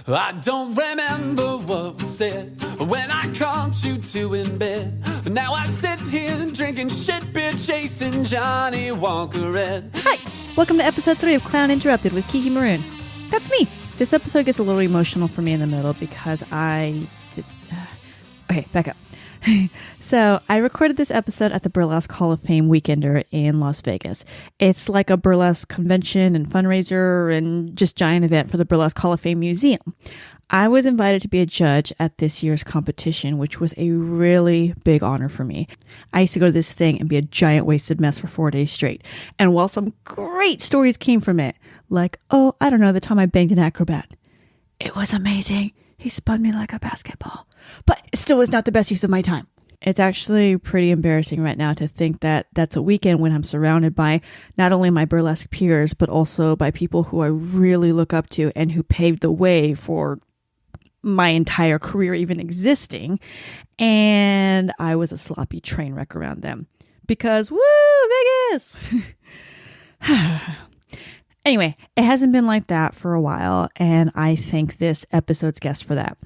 I don't remember what was said when I caught you two in bed. But now I sit here drinking shit beer, chasing Johnny Walker Red. Hi, welcome to episode 3 of Clown Interrupted with KiKi Maroon. That's me. This episode gets a little emotional for me in the middle because okay, back up. So I recorded this episode at the Burlesque Hall of Fame Weekender in Las Vegas. It's like a burlesque convention and fundraiser and just giant event for the Burlesque Hall of Fame Museum. I was invited to be a judge at this year's competition, which was a really big honor for me. I used to go to this thing and be a giant wasted mess for 4 days straight. And while some great stories came from it, like, the time I banged an acrobat, it was amazing. He spun me like a basketball. But it still was not the best use of my time. It's actually pretty embarrassing right now to think that that's a weekend when I'm surrounded by not only my burlesque peers, but also by people who I really look up to and who paved the way for my entire career even existing. And I was a sloppy train wreck around them. Because, woo, Vegas! Anyway, it hasn't been like that for a while, and I thank this episode's guest for that.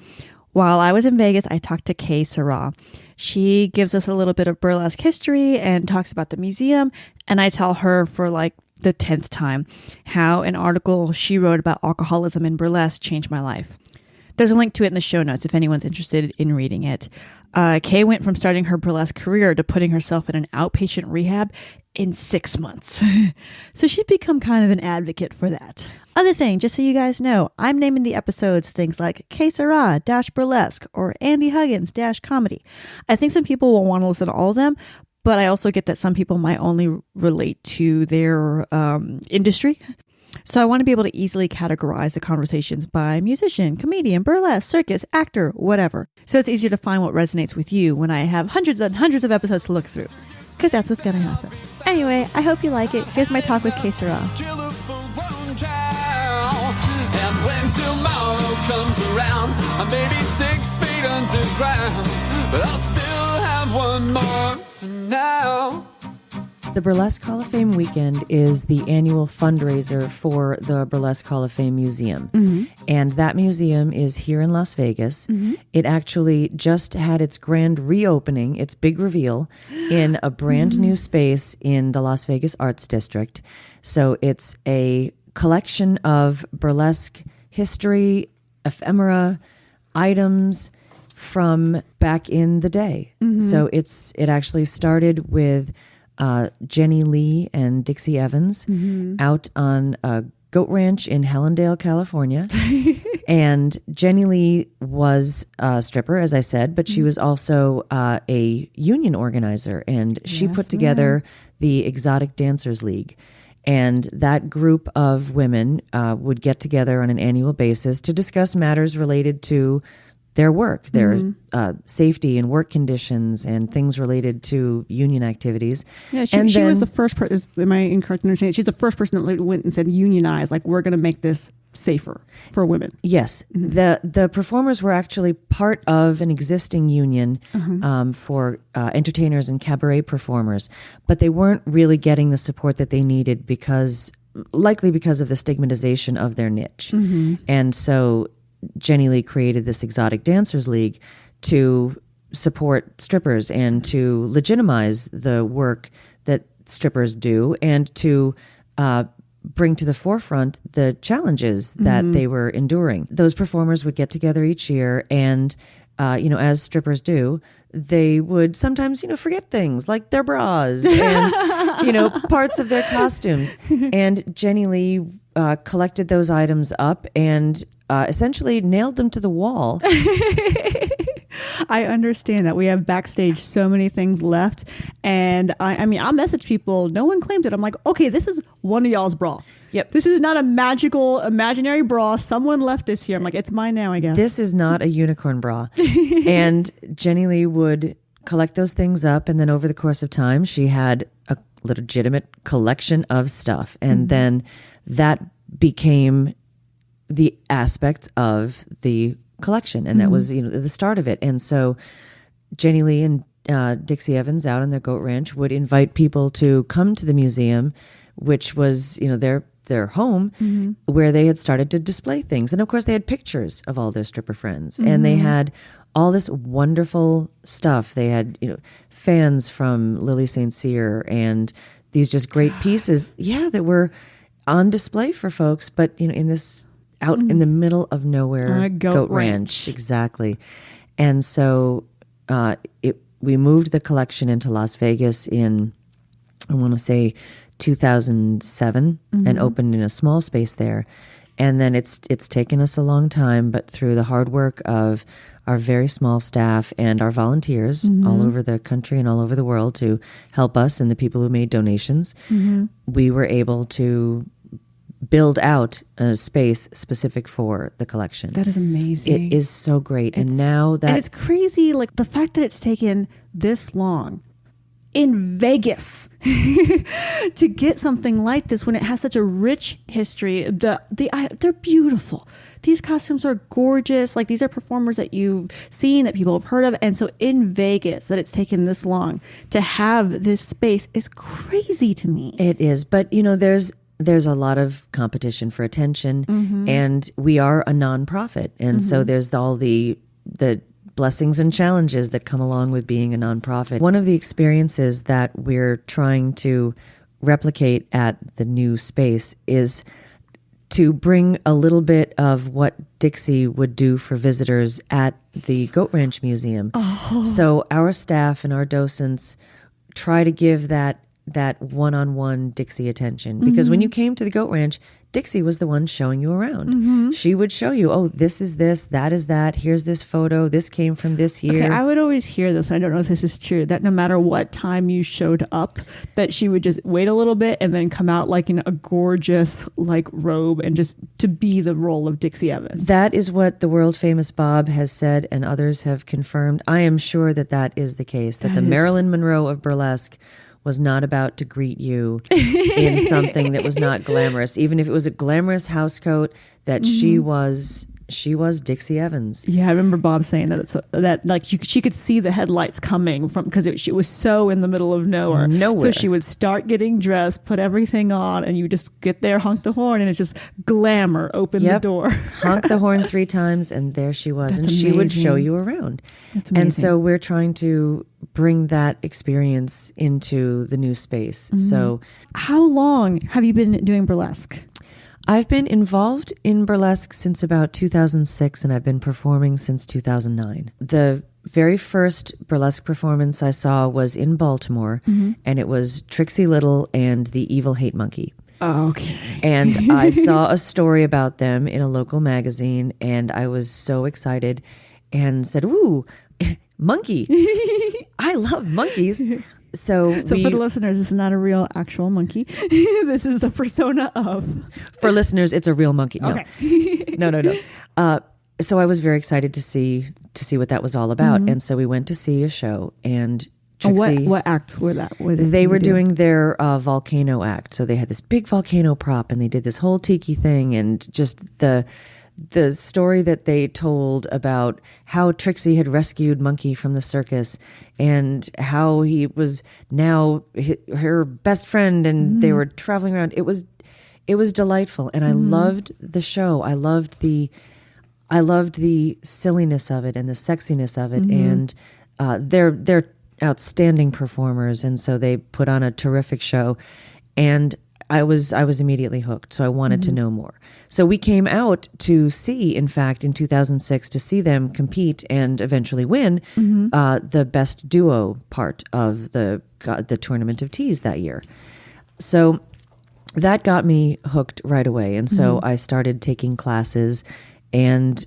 While I was in Vegas, I talked to Sera. She gives us a little bit of burlesque history and talks about the museum, and I tell her for like the 10th time how an article she wrote about alcoholism in burlesque changed my life. There's a link to it in the show notes if anyone's interested in reading it. Kay went from starting her burlesque career to putting herself in an outpatient rehab in 6 months. So she's become kind of an advocate for that. Other thing, just so you guys know, I'm naming the episodes things like K Sera -burlesque or Andy Huggins -comedy. I think some people will want to listen to all of them, but I also get that some people might only relate to their industry. So I want to be able to easily categorize the conversations by musician, comedian, burlesque, circus, actor, whatever. So it's easier to find what resonates with you when I have hundreds and hundreds of episodes to look through. Because that's what's going to happen. Anyway, I hope you like it. Here's my talk with K Sera. And when tomorrow comes around, I may be 6 feet underground, but I'll still have one more for now. The Burlesque Hall of Fame weekend is the annual fundraiser for the Burlesque Hall of Fame Museum. Mm-hmm. And that museum is here in Las Vegas. Mm-hmm. It actually just had its grand reopening, its big reveal, in a brand new space in the Las Vegas Arts District. So it's a collection of burlesque history, ephemera, items from back in the day. Mm-hmm. So it actually started with Jenny Lee and Dixie Evans out on a goat ranch in Hellendale, California. And Jenny Lee was a stripper, as I said, but she was also a union organizer, and she put together the Exotic Dancers League. And that group of women would get together on an annual basis to discuss matters related to their work, their safety and work conditions and things related to union activities. Yeah, she was the first person, am I incorrect in understanding? She's the first person that went and said unionize, like we're going to make this safer for women. Yes. Mm-hmm. The performers were actually part of an existing union for entertainers and cabaret performers, but they weren't really getting the support that they needed likely because of the stigmatization of their niche. Mm-hmm. And so Jenny Lee created this Exotic Dancers League to support strippers and to legitimize the work that strippers do and to bring to the forefront the challenges that they were enduring. Those performers would get together each year and, as strippers do, they would sometimes, forget things like their bras and, parts of their costumes. And Jenny Lee collected those items up and essentially nailed them to the wall. I understand that. We have backstage so many things left. And I'll message people. No one claimed it. I'm like, okay, this is one of y'all's bra. Yep. This is not a magical, imaginary bra. Someone left this here. I'm like, it's mine now, I guess. This is not a unicorn bra. And Jenny Lee would collect those things up. And then over the course of time, she had a legitimate collection of stuff. And then that became the aspect of the collection. And that was, the start of it. And so Jenny Lee and Dixie Evans out on their goat ranch would invite people to come to the museum, which was, their their home where they had started to display things. And of course, they had pictures of all their stripper friends. And they had all this wonderful stuff. They had, fans from Lily St. Cyr and these just great pieces, that were on display for folks, but, in this out in the middle of nowhere goat ranch. Exactly. And so we moved the collection into Las Vegas in, I want to say, 2007 and opened in a small space there. And then it's taken us a long time, but through the hard work of our very small staff and our volunteers all over the country and all over the world to help us and the people who made donations, we were able to build out a space specific for the collection. That is amazing. It is so great. And it's crazy, like the fact that it's taken this long in Vegas to get something like this when it has such a rich history. They're beautiful. These costumes are gorgeous. Like, these are performers that you've seen, that people have heard of. And so in Vegas, that it's taken this long to have this space is crazy to me. It is. But, there's a lot of competition for attention, and we are a nonprofit. And so there's all the blessings and challenges that come along with being a nonprofit. One of the experiences that we're trying to replicate at the new space is to bring a little bit of what Dixie would do for visitors at the Goat Ranch Museum. Oh. So our staff and our docents try to give that one-on-one Dixie attention, because when you came to the Goat Ranch, Dixie was the one showing you around. She would show you, oh, this is this, that is that, here's this photo, this came from this year. Okay, I would always hear this, I don't know if this is true, that no matter what time you showed up, that she would just wait a little bit and then come out like in a gorgeous robe and just to be the role of Dixie Evans. That is what the world famous Bob has said, and others have confirmed. I am sure that is the case, that the Marilyn Monroe of burlesque was not about to greet you in something that was not glamorous, even if it was a glamorous housecoat, that she was Dixie Evans. Yeah, I remember Bob saying that she could see the headlights coming from, because it was so in the middle of nowhere. So she would start getting dressed, put everything on, and you just get there, honk the horn, and it's just glamour. Open the door, honk the horn 3 times, and there she was. That's amazing. She would show you around. That's amazing. And so we're trying to bring that experience into the new space. So, how long have you been doing burlesque? I've been involved in burlesque since about 2006, and I've been performing since 2009. The very first burlesque performance I saw was in Baltimore, and it was Trixie Little and the Evil Hate Monkey. Oh, okay. And I saw a story about them in a local magazine, and I was so excited and said, ooh, monkey. I love monkeys. So for the listeners, this is not a real actual monkey. This is the persona of. For listeners, it's a real monkey. No. Okay. No. So I was very excited to see what that was all about, and so we went to see a show. And Trixie, what acts were that? They were doing their volcano act. So they had this big volcano prop, and they did this whole tiki thing, and just the story that they told about how Trixie had rescued Monkey from the circus and how he was now her best friend, and they were traveling around. It was delightful, and I loved the show. I loved the silliness of it and the sexiness of it, and they're outstanding performers, and so they put on a terrific show, and I was immediately hooked, so I wanted to know more. So we came out to see, in fact, in 2006, to see them compete and eventually win the best duo part of the Tournament of Teas that year. So that got me hooked right away, and so I started taking classes and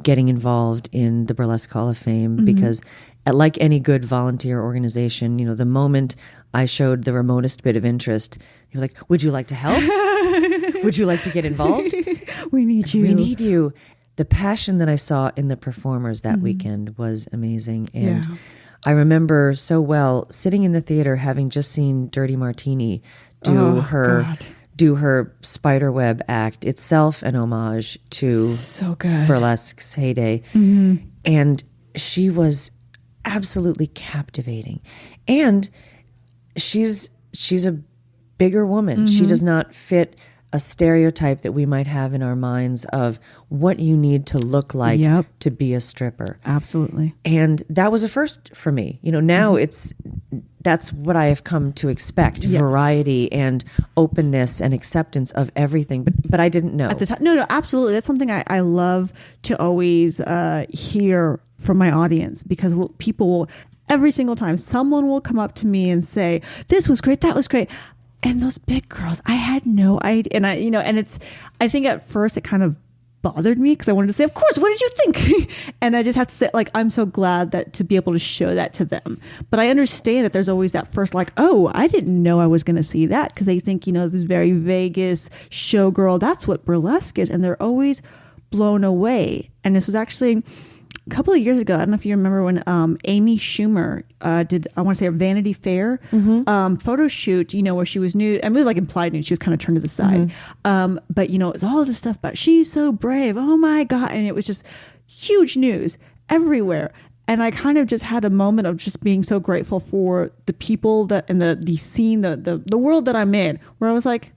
getting involved in the Burlesque Hall of Fame because, like any good volunteer organization, the moment I showed the remotest bit of interest, you're like, would you like to help? Would you like to get involved? We need you. We need you. The passion that I saw in the performers that weekend was amazing. And I remember so well sitting in the theater, having just seen Dirty Martini do her spiderweb act, itself an homage to burlesque's heyday. And she was absolutely captivating. And she's a bigger woman. She does not fit a stereotype that we might have in our minds of what you need to look like to be a stripper. Absolutely. And that was a first for me. Now that's what I have come to expect, variety and openness and acceptance of everything. But I didn't know. At the time, no, absolutely. That's something I love to always hear from my audience, because people will, every single time, someone will come up to me and say, this was great, that was great. And those big girls, I had no idea. And I think at first it kind of bothered me, because I wanted to say, of course, what did you think? And I just have to say, like, I'm so glad that to be able to show that to them. But I understand that there's always that first, like, oh, I didn't know I was going to see that, because they think, this very Vegas showgirl, that's what burlesque is. And they're always blown away. And this was actually a couple of years ago. I don't know if you remember when Amy Schumer did, I want to say, a Vanity Fair photo shoot, where she was nude. I mean, it was like implied nude. She was kind of turned to the side. But, it was all this stuff about she's so brave. Oh, my God. And it was just huge news everywhere. And I kind of just had a moment of just being so grateful for the people that and the scene, the world that I'm in, where I was like,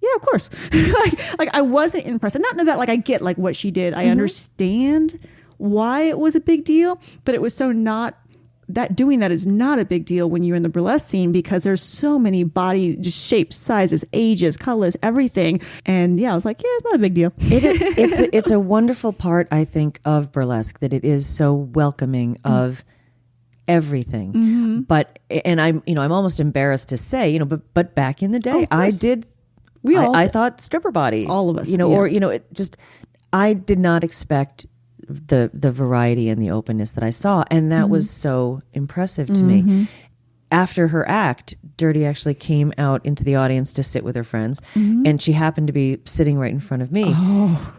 yeah, of course. like I wasn't impressed. And not about, like, I get, like, what she did. I understand why it was a big deal, but it was so not that doing that is not a big deal when you're in the burlesque scene, because there's so many body just shapes, sizes, ages, colors, everything. And I was like, yeah, it's not a big deal. It's a wonderful part, I think, of burlesque, that it is so welcoming of everything. But I'm almost embarrassed to say, but back in the day, I thought stripper body, all of us, or I did not expect the variety and the openness that I saw, and that was so impressive to me. After her act, Dirty actually came out into the audience to sit with her friends, and she happened to be sitting right in front of me.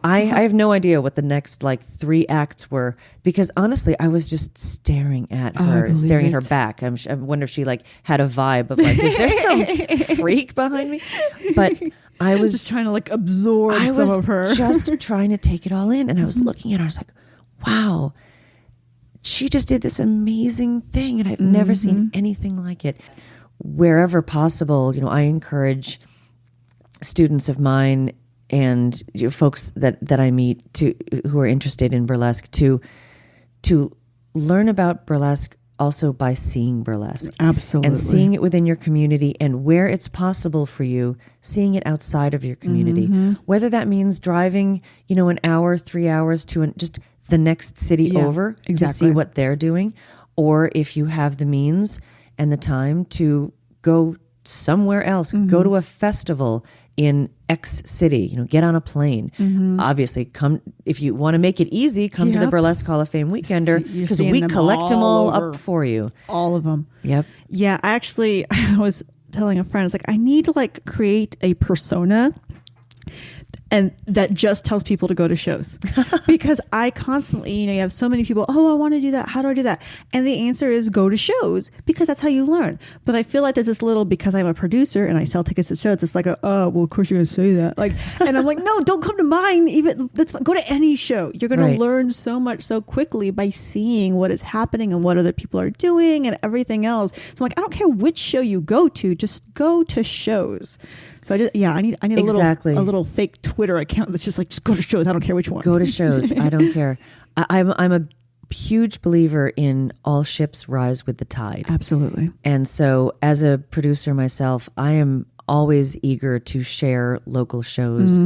I have no idea what the next 3 acts were, because honestly, I was just staring at her, staring at her back. I wonder if she had a vibe of is there some freak behind me? But I was just trying to absorb some of her. Just trying to take it all in, and I was looking at her. I was like, wow, she just did this amazing thing, and I've never seen anything like it. Wherever possible, I encourage students of mine and folks that I meet who are interested in burlesque to learn about burlesque also by seeing burlesque. Absolutely. And seeing it within your community, and where it's possible for you, seeing it outside of your community. Whether that means driving, an hour, 3 hours to just the next city over to see what they're doing, or if you have the means and the time to go somewhere else, go to a festival in X city, get on a plane. Obviously, come if you want to make it easy, come to the Burlesque Hall of Fame Weekender, because we collect them all up for you. All of them. Yep. Yeah, I was telling a friend, it's I need to create a persona and that just tells people to go to shows, because I constantly, you have so many people, oh, I want to do that. How do I do that? And the answer is go to shows, because that's how you learn. But I feel like there's this little, because I'm a producer and I sell tickets to shows, it's well, of course you're going to say that. And I'm like, no, don't come to mine. Even that's fine. Go to any show. You're going to learn so much so quickly by seeing what is happening and what other people are doing and everything else. So I don't care which show you go to, just go to shows. So I need a little fake Twitter account that's just go to shows. I don't care which one. Go to shows. I don't care. I'm a huge believer in all ships rise with the tide. Absolutely. And so as a producer myself, I am always eager to share local shows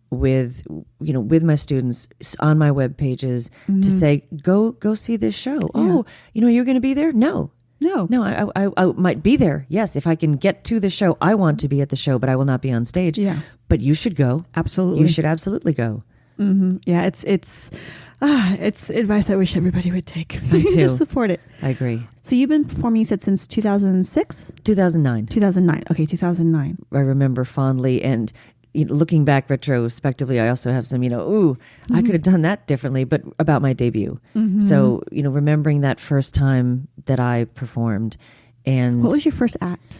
with my students on my web pages to say, go see this show. Yeah. Oh, you're going to be there? No, I might be there. Yes, if I can get to the show, I want to be at the show, but I will not be on stage. Yeah, but you should go. Absolutely, you should absolutely go. Yeah, it's advice I wish everybody would take. I do. Just support it. I agree. So you've been performing, you said, since 2006? 2009. 2009. Okay, 2009. I remember fondly, and looking back retrospectively, I also have some, I could have done that differently, but about my debut. So, remembering that first time that I performed. And what was your first act?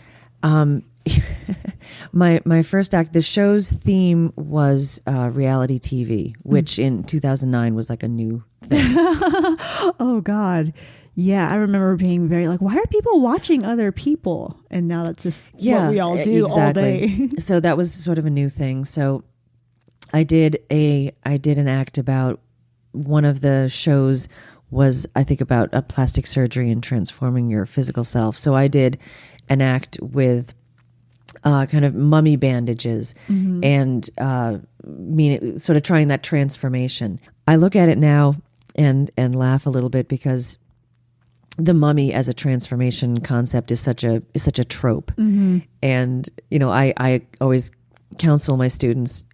My first act, the show's theme was reality TV, which in 2009 was a new thing. Oh, God. Yeah, I remember being very like, why are people watching other people? And now that's just what we all do all day. So that was sort of a new thing. So I did an act about, one of the shows was, I think, about a plastic surgery and transforming your physical self. So I did an act with kind of mummy bandages and sort of trying that transformation. I look at it now and laugh a little bit, because the mummy as a transformation concept is such a trope. And, I always counsel my students,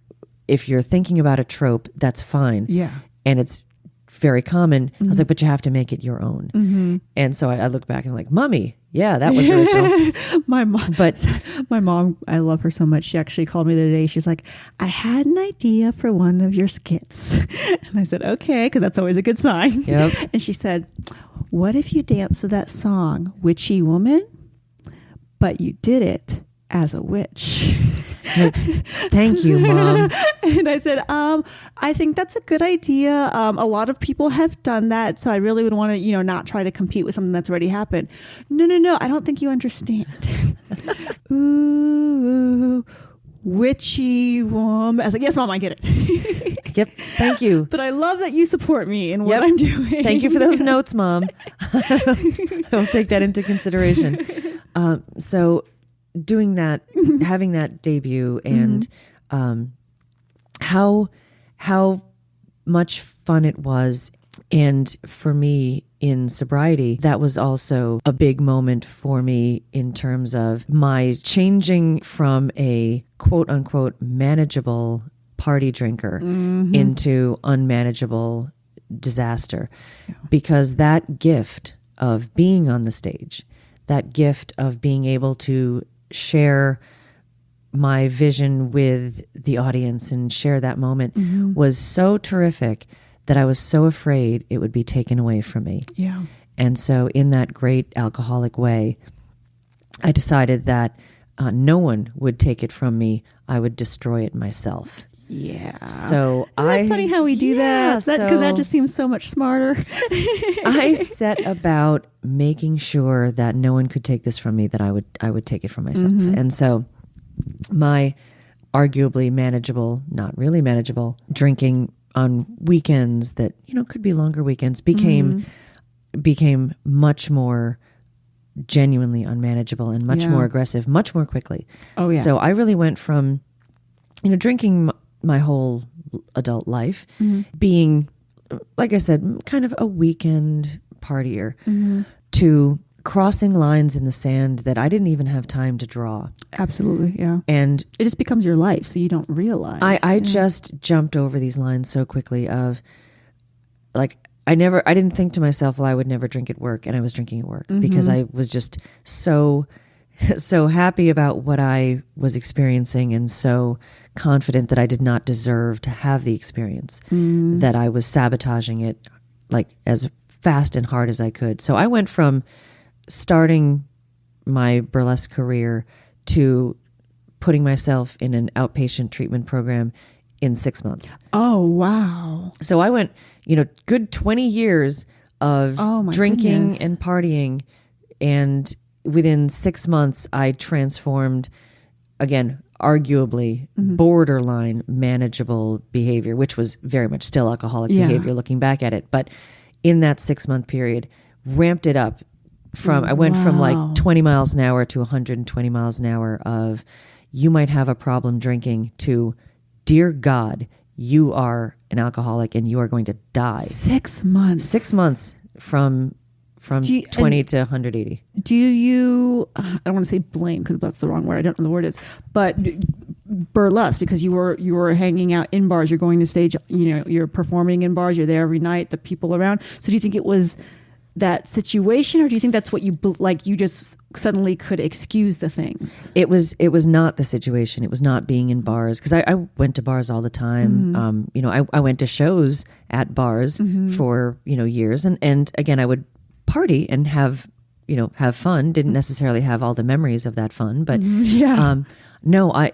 if you're thinking about a trope, that's fine. Yeah. And it's very common. I was like, but you have to make it your own. And so I look back and I'm like, mummy, yeah, that was original. My mom, I love her so much. She actually called me the other day. She's like, I had an idea for one of your skits. And I said, okay, because that's always a good sign. Yep. And she said, what if you dance to that song, Witchy Woman, but you did it as a witch? Thank you, Mom. And I said, I think that's a good idea. A lot of people have done that. So I really would want to, not try to compete with something that's already happened. No. I don't think you understand. Ooh, witchy woman. I was like, yes, Mom, I get it. Yep. Thank you. But I love that you support me in what I'm doing. Thank you for those notes, Mom. I'll take that into consideration. So doing that, having that debut, and how much fun it was. And for me in sobriety, that was also a big moment for me in terms of my changing from a quote unquote manageable party drinker into unmanageable disaster. Yeah. Because that gift of being on the stage, that gift of being able to share my vision with the audience and share that moment was so terrific that I was so afraid it would be taken away from me. Yeah. And so in that great alcoholic way, I decided that no one would take it from me. I would destroy it myself. Yeah. So Isn't that funny how we do that? Because that just seems so much smarter. I set about making sure that no one could take this from me, that I would take it from myself. And so my arguably manageable, not really manageable, drinking on weekends that, could be longer weekends became much more genuinely unmanageable and much more aggressive, much more quickly. Oh, yeah. So I really went from, drinking my whole adult life, being, like I said, kind of a weekend partier, to crossing lines in the sand that I didn't even have time to draw. Absolutely, yeah. And it just becomes your life, so you don't realize. I just jumped over these lines so quickly of, like, I didn't think to myself, well, I would never drink at work, and I was drinking at work because I was just so happy about what I was experiencing and so confident that I did not deserve to have the experience, that I was sabotaging it like as fast and hard as I could. So I went from starting my burlesque career to putting myself in an outpatient treatment program in 6 months. Oh, wow. So I went, good 20 years of drinking and partying. And within 6 months, I transformed, again, arguably borderline manageable behavior, which was very much still alcoholic behavior looking back at it. But in that 6 month period, ramped it up from, I went from like 20 miles an hour to 120 miles an hour of, you might have a problem drinking, to, dear God, you are an alcoholic and you are going to die. 6 months. 6 months from 20 to 180. Do you, I don't want to say blame because that's the wrong word. I don't know the word is, but burlesque, because you were hanging out in bars, you're going to stage, you're performing in bars, you're there every night, the people around. So do you think it was that situation, or do you think that's what you just suddenly could excuse the things? It was not the situation. It was not being in bars, because I went to bars all the time. I went to shows at bars for, years. And again, I would party and have fun. Didn't necessarily have all the memories of that fun, but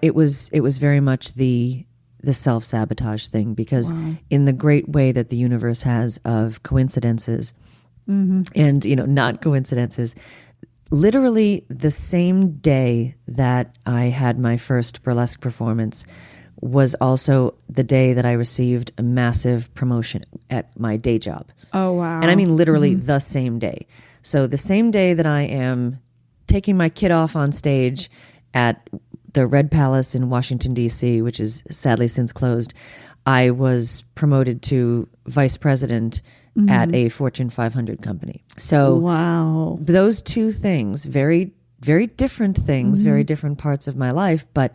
it was very much the self-sabotage thing, because in the great way that the universe has of coincidences, and, not coincidences. Literally the same day that I had my first burlesque performance was also the day that I received a massive promotion at my day job. Oh, wow. And I mean literally the same day. So the same day that I am taking my kid off on stage at the Red Palace in Washington, D.C., which is sadly since closed, I was promoted to vice president at a Fortune 500 company. So wow. Those two things, very, very different things, very different parts of my life, but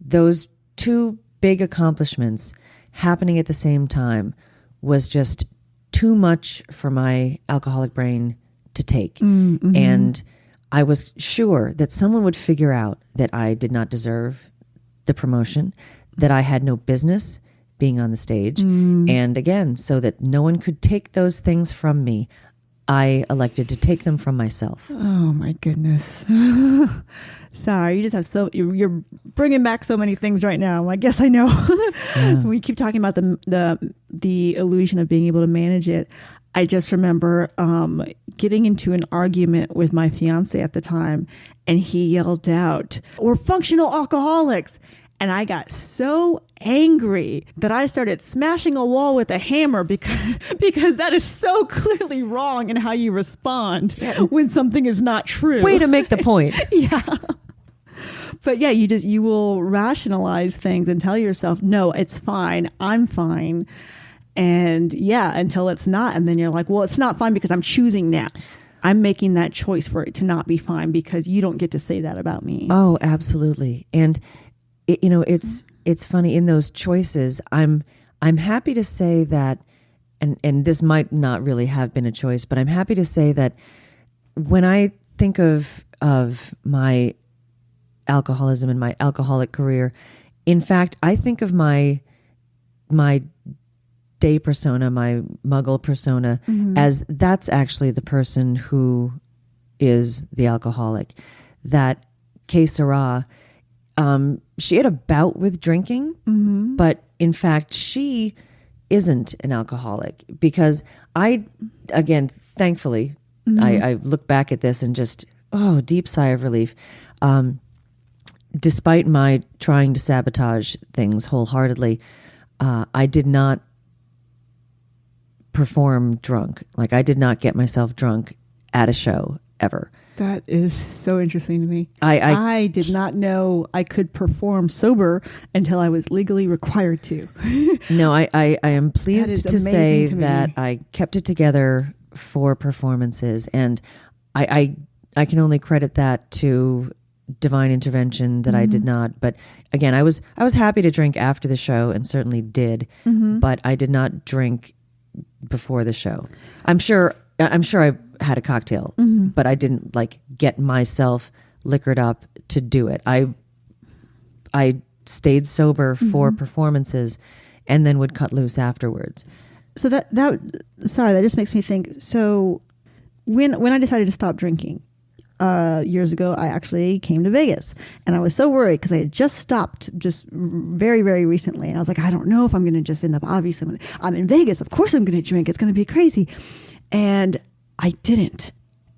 those two big accomplishments happening at the same time was just too much for my alcoholic brain to take. And I was sure that someone would figure out that I did not deserve the promotion, that I had no business being on the stage. And again, so that no one could take those things from me, I elected to take them from myself. Oh my goodness. Sorry, you just have you're bringing back so many things right now. I guess I know. When you keep talking about the illusion of being able to manage it, I just remember getting into an argument with my fiance at the time, and he yelled out, "We're functional alcoholics." And I got so angry that I started smashing a wall with a hammer because that is so clearly wrong in how you respond when something is not true. Way to make the point. Yeah. But yeah, you will rationalize things and tell yourself, no, it's fine. I'm fine. And yeah, until it's not. And then you're like, well, it's not fine because I'm choosing now. I'm making that choice for it to not be fine because you don't get to say that about me. Oh, absolutely. And it's funny in those choices. I'm happy to say that, and this might not really have been a choice, but I'm happy to say that when I think of my alcoholism and my alcoholic career, in fact, I think of my day persona, my muggle persona, as that's actually the person who is the alcoholic. That Sera, she had a bout with drinking, but in fact, she isn't an alcoholic because again, thankfully, I look back at this and just, deep sigh of relief. Despite my trying to sabotage things wholeheartedly, I did not perform drunk. Like I did not get myself drunk at a show ever. That is so interesting to me. I did not know I could perform sober until I was legally required to. No, I am pleased to say that I kept it together for performances, and I can only credit that to divine intervention that I did not. But again, I was happy to drink after the show and certainly did, but I did not drink before the show. I'm sure I had a cocktail, but I didn't get myself liquored up to do it. I stayed sober for performances and then would cut loose afterwards. So that just makes me think. So when I decided to stop drinking years ago, I actually came to Vegas, and I was so worried because I had just stopped just very, very recently. And I was like, I don't know if I'm going to just end up, obviously, I'm in Vegas. Of course I'm going to drink. It's going to be crazy. And I didn't.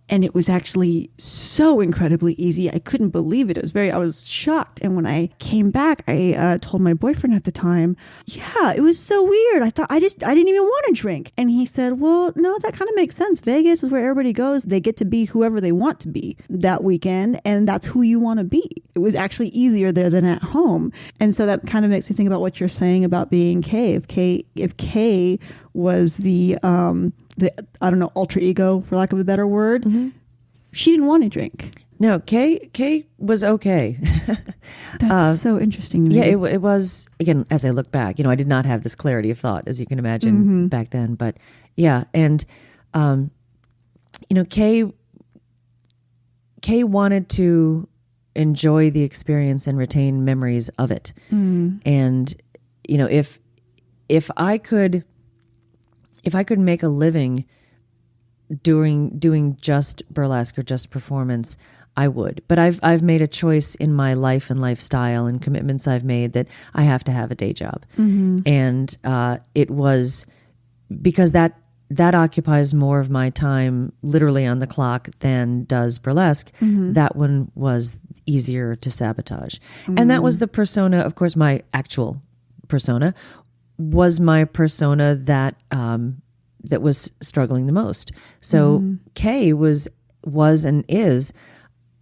And it was actually so incredibly easy. I couldn't believe it. I was shocked. And when I came back, I told my boyfriend at the time, yeah, it was so weird. I thought I didn't even want to drink. And he said, well, no, that kind of makes sense. Vegas is where everybody goes. They get to be whoever they want to be that weekend. And that's who you want to be. It was actually easier there than at home. And so that kind of makes me think about what you're saying about being Kay. If Kay was the I don't know, alter ego, for lack of a better word. She didn't want to drink. No, Kay was okay. That's so interesting to me. Yeah, it was, again, as I look back, I did not have this clarity of thought, as you can imagine, back then. But yeah, and, Kay wanted to enjoy the experience and retain memories of it. And, if I could make a living doing just burlesque or just performance, I would. But I've made a choice in my life and lifestyle and commitments I've made that I have to have a day job. And it was because that that occupies more of my time literally on the clock than does burlesque. That one was easier to sabotage. And that was the persona, of course, my actual persona was my persona that that was struggling the most. So Kay was and is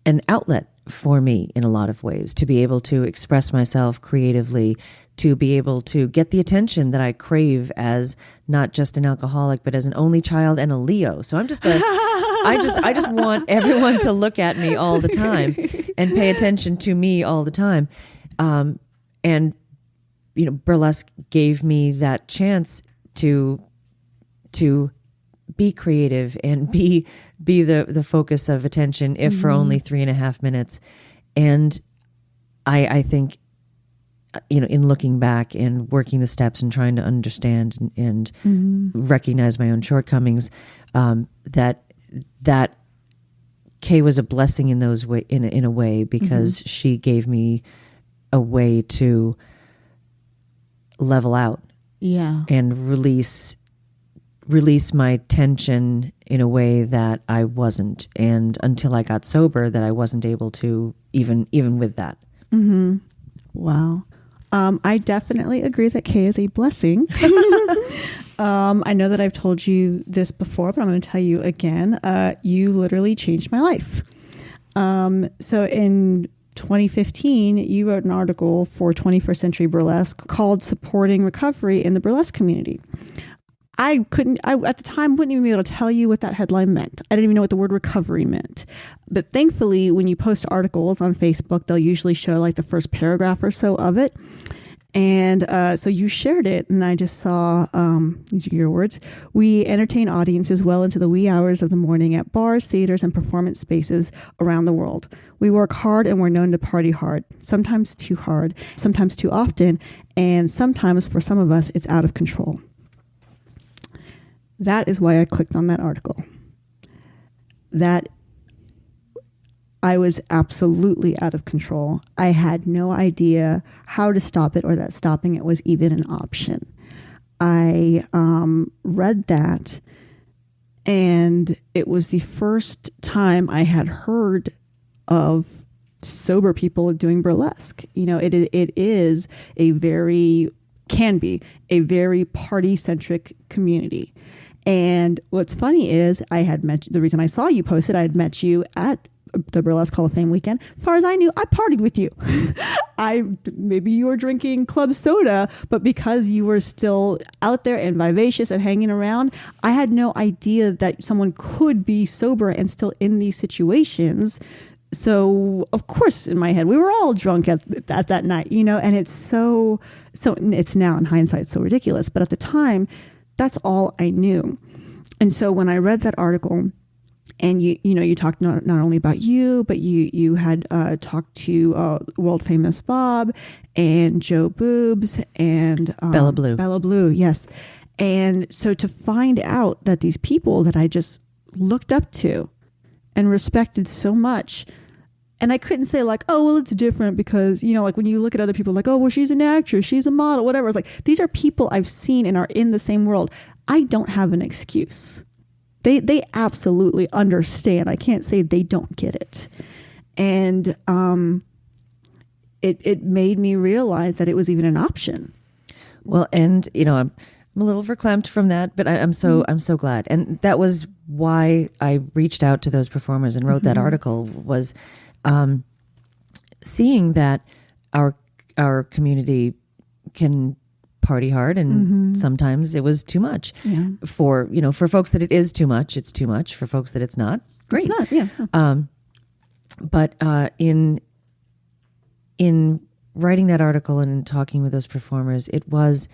an outlet for me in a lot of ways, to be able to express myself creatively, to be able to get the attention that I crave as not just an alcoholic, but as an only child and a Leo. So I'm just I just want everyone to look at me all the time and pay attention to me all the time. And burlesque gave me that chance to be creative and be the focus of attention, if for only 3.5 minutes. And I think, in looking back and working the steps and trying to understand and recognize my own shortcomings, that Kay was a blessing in those in a way, because she gave me a way to level out, and release my tension in a way that I wasn't, and until I got sober, that I wasn't able to even with that. Wow. I definitely agree that Kay is a blessing. I know that I've told you this before, but I'm going to tell you again. You literally changed my life. So in 2015, you wrote an article for 21st Century Burlesque called Supporting Recovery in the Burlesque Community. I at the time wouldn't even be able to tell you what that headline meant. I didn't even know what the word recovery meant. But thankfully, when you post articles on Facebook, they'll usually show like the first paragraph or so of it. And so you shared it, and I just saw, these are your words, we entertain audiences well into the wee hours of the morning at bars, theaters, and performance spaces around the world. We work hard and we're known to party hard, sometimes too hard, sometimes too often, and sometimes for some of us, it's out of control. That is why I clicked on that article. That I was absolutely out of control. I had no idea how to stop it, or that stopping it was even an option. I read that, and it was the first time I had heard of sober people doing burlesque. It is can be a very party-centric community. And what's funny is the reason I saw you post it, I had met you at the Burlesque Hall of Fame weekend. As far as I knew, I partied with you. Maybe you were drinking club soda, but because you were still out there and vivacious and hanging around, I had no idea that someone could be sober and still in these situations. So of course, in my head, we were all drunk at that night, and it's so it's now in hindsight so ridiculous. But at the time, that's all I knew. And so when I read that article, and you talked not only about you, but you had talked to world famous Bob and Joe Boobs and Bella Blue. Bella Blue, yes. And so to find out that these people that I just looked up to and respected so much, and I couldn't say like, oh, well, it's different because, like when you look at other people like, oh, well, she's an actress, she's a model, whatever. It's like, these are people I've seen and are in the same world. I don't have an excuse. They absolutely understand. I can't say they don't get it. And it made me realize that it was even an option. Well, and I'm a little verklempt from that, but I'm so glad. And that was why I reached out to those performers and wrote that article, was seeing that our community can party hard, and sometimes it was too much. For folks that it is too much, it's too much. For folks that it's not, great. It's not, yeah. But in writing that article and talking with those performers, it was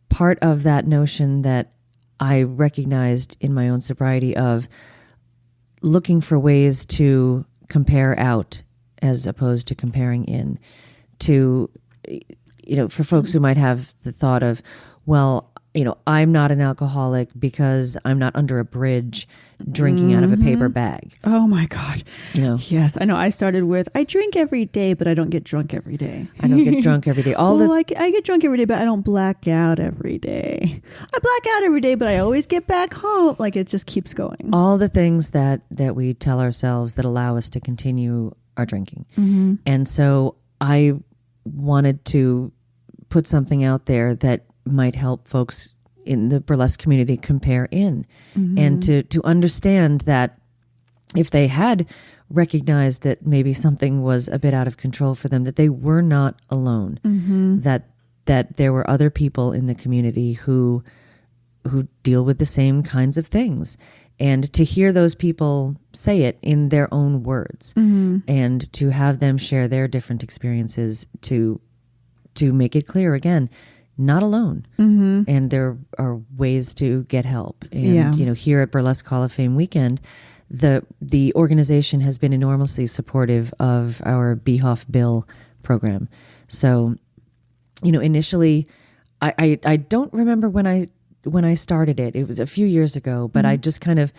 part of that notion that I recognized in my own sobriety of looking for ways to compare out as opposed to comparing in, to for folks who might have the thought of, well, I'm not an alcoholic because I'm not under a bridge drinking out of a paper bag. Oh my God. Yes, I know. I started with, I drink every day, but I don't get drunk every day. I don't get drunk every day. I get drunk every day, but I don't black out every day. I black out every day, but I always get back home. Like, it just keeps going. All the things that we tell ourselves that allow us to continue our drinking. And so I wanted to put something out there that might help folks in the burlesque community compare in, and to understand that if they had recognized that maybe something was a bit out of control for them, that they were not alone, that there were other people in the community who deal with the same kinds of things, and to hear those people say it in their own words, and to have them share their different experiences to make it clear again, not alone. And there are ways to get help. And, here at Burlesque Hall of Fame weekend, the organization has been enormously supportive of our BHOF Bill program. So, initially, I don't remember when I started it. It was a few years ago, but I just kind of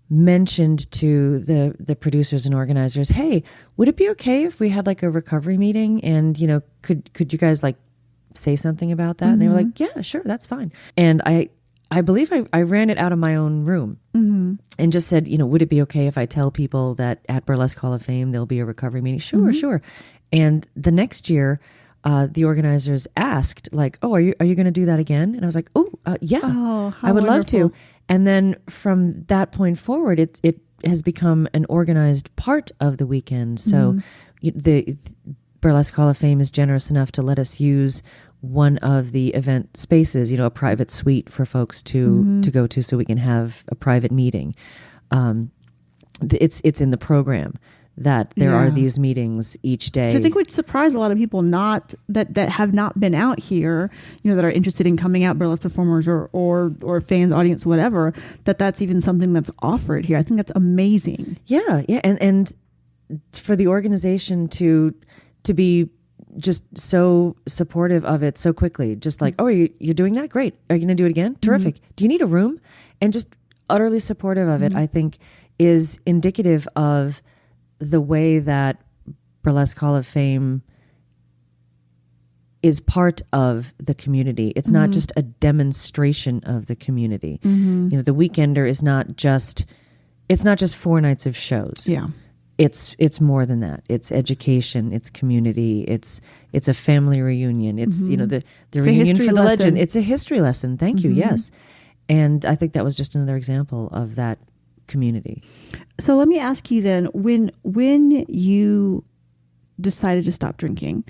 mentioned to the producers and organizers, hey, would it be okay if we had like a recovery meeting, and could you guys like say something about that? And they were like, yeah, sure, that's fine. And I believe I ran it out of my own room and just said, would it be okay if I tell people that at Burlesque Hall of Fame there'll be a recovery meeting? Sure. And the next year, the organizers asked, like, oh, are you going to do that again? And I was like, yeah, I would love to. And then from that point forward, it has become an organized part of the weekend. So the Burlesque Hall of Fame is generous enough to let us use one of the event spaces, a private suite for folks to go to, so we can have a private meeting. It's in the program that there are these meetings each day. Which I think would surprise a lot of people that have not been out here, that are interested in coming out, burlesque performers or fans, audience, whatever, that's even something that's offered here. I think that's amazing. Yeah. And for the organization to be just so supportive of it so quickly, just like, oh, you're doing that? Great. Are you going to do it again? Terrific. Do you need a room? And just utterly supportive of it, I think, is indicative of the way that Burlesque Hall of Fame is part of the community. It's not just a demonstration of the community. The Weekender is not just 4 nights of shows. Yeah. It's more than that. It's education. It's community. It's a family reunion. It's the reunion for the legend. It's a history lesson. Thank you. Yes, and I think that was just another example of that community. So let me ask you then: when you decided to stop drinking,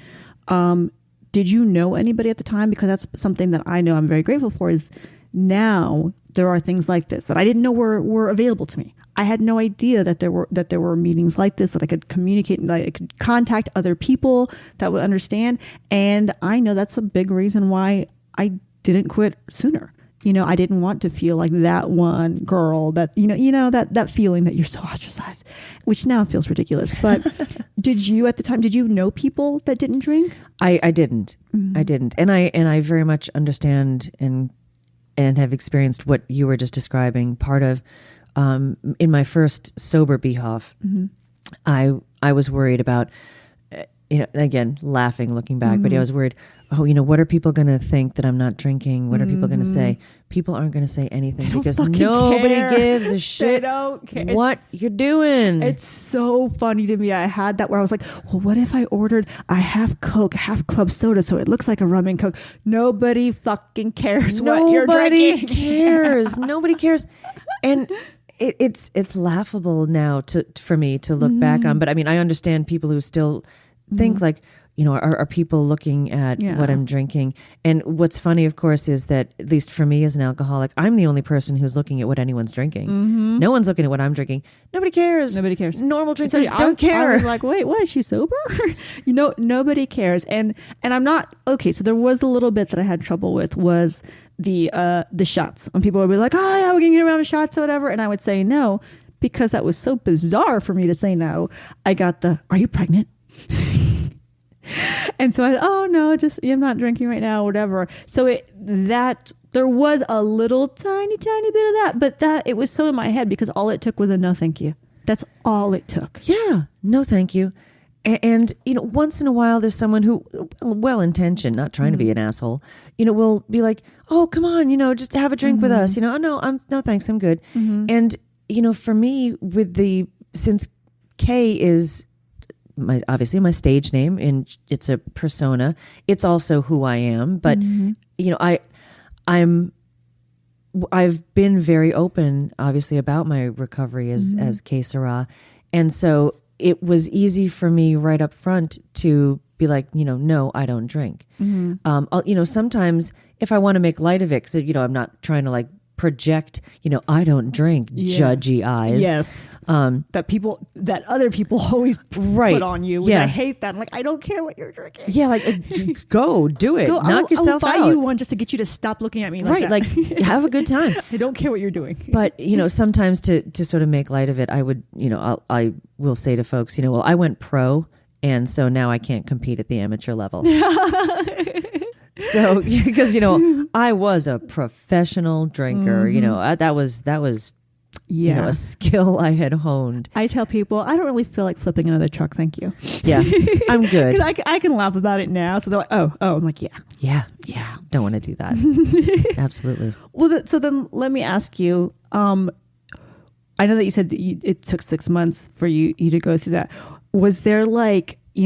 did you know anybody at the time? Because that's something that I know I'm very grateful for. Is now there are things like this that I didn't know were available to me. I had no idea that there were meetings like this, that I could communicate and I could contact other people that would understand. And I know that's a big reason why I didn't quit sooner. I didn't want to feel like that one girl that, that feeling that you're so ostracized, which now feels ridiculous. But did you at the time, did you know people that didn't drink? I didn't. I didn't. And I very much understand and have experienced what you were just describing. Part of, in my first sober BHOF, I was worried about, again, laughing, looking back, but I was worried, what are people going to think that I'm not drinking? What are people going to say? People aren't going to say anything because nobody gives a shit they don't care. What you're doing. It's so funny to me. I had that where I was like, well, what if I ordered a half Coke, half club soda, so it looks like a rum and Coke? Nobody fucking cares what you're drinking. Nobody cares. Nobody cares. And it's laughable now for me to look back on. But I mean, I understand people who still think like, are people looking at what I'm drinking? And what's funny, of course, is that at least for me as an alcoholic, I'm the only person who's looking at what anyone's drinking. No one's looking at what I'm drinking. Nobody cares. Nobody cares. Normal drinkers don't care. I was like, wait, what? Is she sober? Nobody cares. And I'm not, okay, so there was the little bits that I had trouble with was the shots. When people would be like, oh yeah, we're going to get around to shots or whatever. And I would say no, because that was so bizarre for me to say no. I got are you pregnant? And so oh no, just I'm not drinking right now, whatever. So there was a little tiny bit of that, but that it was so in my head because all it took was a no thank you. That's all it took. Yeah, no thank you. And once in a while there's someone who, well-intentioned, not trying to be an asshole, will be like, oh, come on, just have a drink with us. Oh, no thanks, I'm good. And, for me since K is obviously my stage name and it's a persona, it's also who I am. But, I've been very open, obviously, about my recovery as K Sera. And so it was easy for me right up front to be like, no, I don't drink. Sometimes if I want to make light of it, because, I'm not trying to project, I don't drink, judgy eyes. Yes. That other people always put on you. Which I hate that. I'm like, I don't care what you're drinking. Yeah, go do it. Knock yourself out. I'll buy you one just to get you to stop looking at me like that. Have a good time. I don't care what you're doing. But, sometimes to sort of make light of it, I would, I will say to folks, well, I went pro, and so now I can't compete at the amateur level. So, because, I was a professional drinker, that was a skill I had honed. I tell people, I don't really feel like flipping another truck. Thank you. Yeah, I'm good. I can laugh about it now. So they're like, oh, I'm like, yeah. Don't want to do that. Absolutely. Well, so then let me ask you, I know that you said that it took 6 months for you to go through that. Was there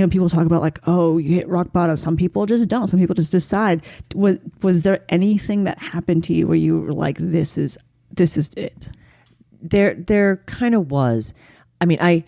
people talk about oh, you hit rock bottom. Some people just don't. Some people just decide. Was there anything that happened to you where you were like, this is it? There kind of was. I mean, I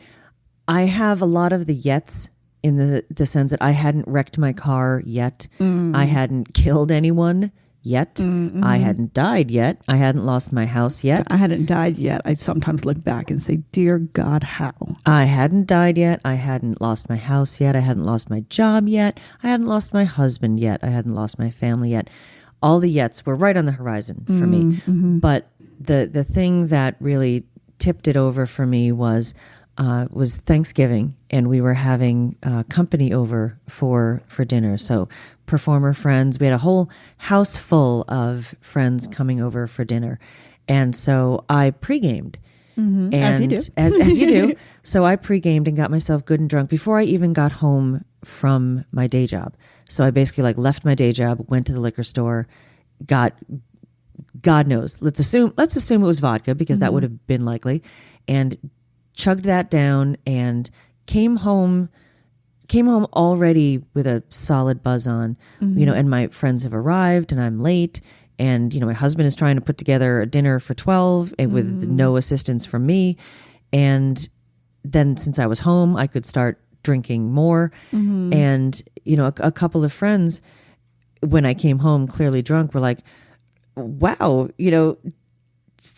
have a lot of the yets in the sense that I hadn't wrecked my car yet. I hadn't killed anyone yet. I hadn't died yet. I hadn't lost my house yet. I hadn't died yet. I sometimes look back and say, dear God, how? I hadn't died yet. I hadn't lost my house yet. I hadn't lost my job yet. I hadn't lost my husband yet. I hadn't lost my family yet. All the yets were right on the horizon for me. But the thing that really tipped it over for me was Thanksgiving, and we were having company over for dinner. So performer friends, we had a whole house full of friends coming over for dinner, and so I pre-gamed. And as you do. As you do. So I pre-gamed and got myself good and drunk before I even got home from my day job. So I basically left my day job, went to the liquor store, got, God knows, let's assume it was vodka because that would have been likely, and chugged that down and came home already with a solid buzz on, and my friends have arrived and I'm late, and my husband is trying to put together a dinner for 12 and with no assistance from me. And then since I was home, I could start drinking more. And a couple of friends, when I came home clearly drunk, were like, wow,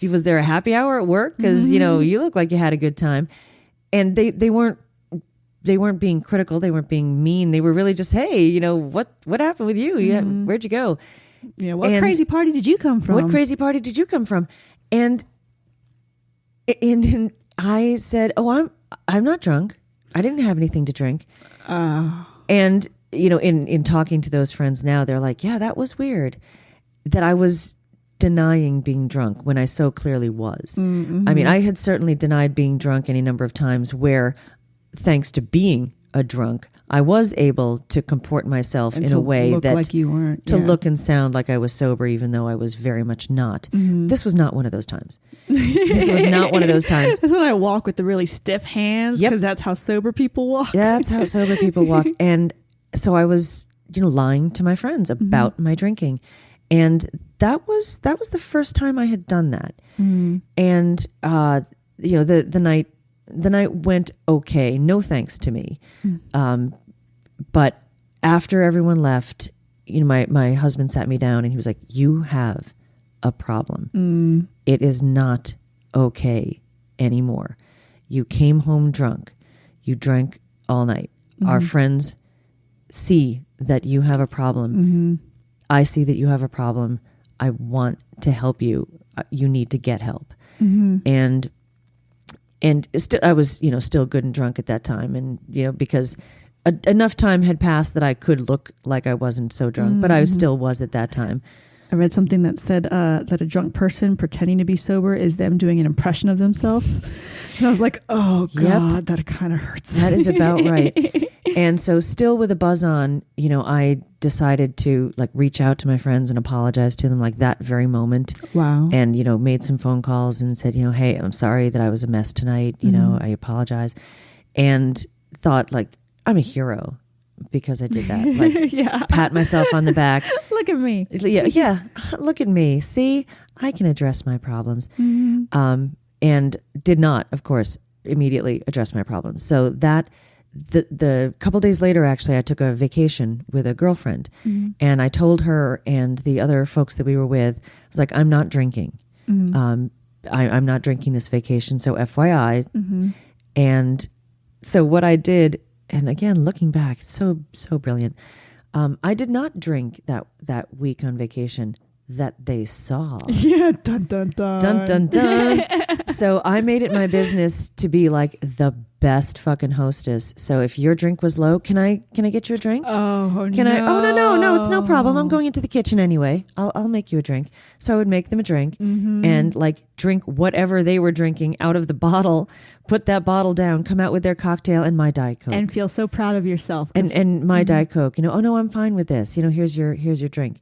was there a happy hour at work? Because you look like you had a good time. And they weren't being critical. They weren't being mean. They were really just, hey, what happened with you? Where'd you go? What crazy party did you come from? What crazy party did you come from? And I said, oh, I'm not drunk. I didn't have anything to drink. And in talking to those friends now, they're like, yeah, that was weird that I was denying being drunk when I so clearly was. I mean, I had certainly denied being drunk any number of times where, thanks to being a drunk, I was able to comport myself in a way that like you weren't, to look and sound like I was sober, even though I was very much not. This was not one of those times. This was not one of those times. That's when I walk with the really stiff hands, because that's how sober people walk. That's how sober people walk. And so I was, lying to my friends about my drinking. And that was the first time I had done that. And the night went okay. No thanks to me. But after everyone left, my husband sat me down and he was like, you have a problem. It is not okay anymore. You came home drunk. You drank all night. Our friends see that you have a problem. I see that you have a problem. I want to help you. You need to get help. And I was, still good and drunk at that time. And, because enough time had passed that I could look like I wasn't so drunk, but I still was at that time. I read something that said that a drunk person pretending to be sober is them doing an impression of themselves. And I was like, oh, God, that kind of hurts. That is about right. And so still with a buzz on, I decided to like reach out to my friends and apologize to them like that very moment. Wow. And, made some phone calls and said, hey, I'm sorry that I was a mess tonight. I apologize. And thought like, I'm a hero because I did that. Like, pat myself on the back. Look at me. Yeah. Look at me. See, I can address my problems. And did not, of course, immediately address my problems. So that the couple days later, actually, I took a vacation with a girlfriend, and I told her and the other folks that we were with, I was like, I'm not drinking. I'm not drinking this vacation. So FYI. And so what I did, and again, looking back, so brilliant. I did not drink that week on vacation that they saw. Yeah, dun, dun, dun. Dun, dun, dun. So I made it my business to be like the best fucking hostess. So if your drink was low, can I get you a drink? Oh, can I? Oh, no, it's no problem. I'm going into the kitchen anyway. I'll make you a drink. So I would make them a drink and like drink whatever they were drinking out of the bottle, put that bottle down, come out with their cocktail and my Diet Coke. And feel so proud of yourself. And my Diet Coke, oh no, I'm fine with this. Here's your drink.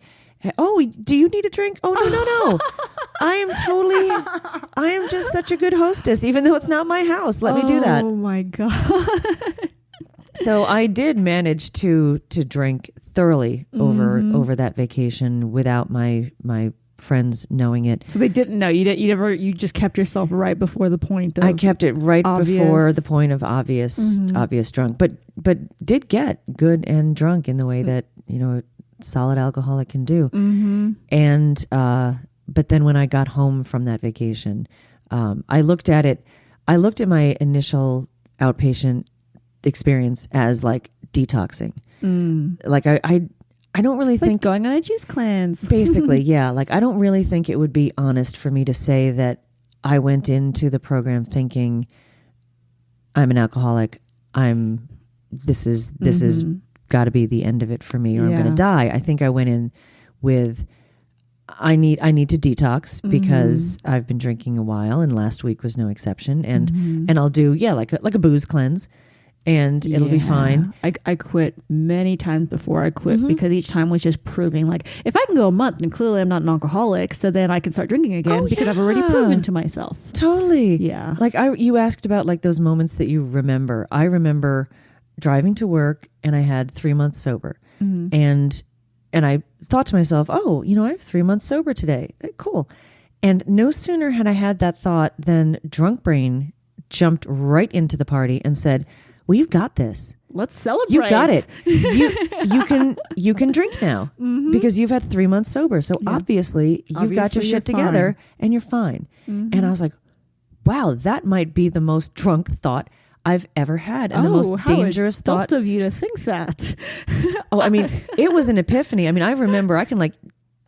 Oh, do you need a drink? Oh, no. I am just such a good hostess, even though it's not my house. Let me do that. Oh my God. So I did manage to drink thoroughly over that vacation without my friends knowing it. So they didn't know. You just kept yourself right before the point of I kept it right obvious. Before the point of obvious drunk, but did get good and drunk in the way that, solid alcoholic can do. And but then when I got home from that vacation, I looked at my initial outpatient experience as like detoxing. Like I don't really think going on a juice cleanse. Basically, yeah. Like I don't really think it would be honest for me to say that I went into the program thinking I'm an alcoholic. This is got to be the end of it for me, or I'm going to die. I think I went in with I need to detox because I've been drinking a while, and last week was no exception. And I'll do like a booze cleanse, and it'll be fine. I quit many times before I quit because each time was just proving like if I can go a month, then clearly I'm not an alcoholic, so then I can start drinking again because I've already proven to myself. Totally. Yeah. Like you asked about like those moments that you remember. I remember driving to work and I had 3 months sober. And I thought to myself, oh, I have 3 months sober today. Cool. And no sooner had I had that thought than drunk brain jumped right into the party and said, well, you've got this. Let's celebrate. You got it. You can drink now because you've had 3 months sober. So obviously you've got your shit together and you're fine. And I was like, wow, that might be the most drunk thought I've ever had, and the most dangerous thought of you to think that. Oh, I mean, it was an epiphany. I mean, I remember I can like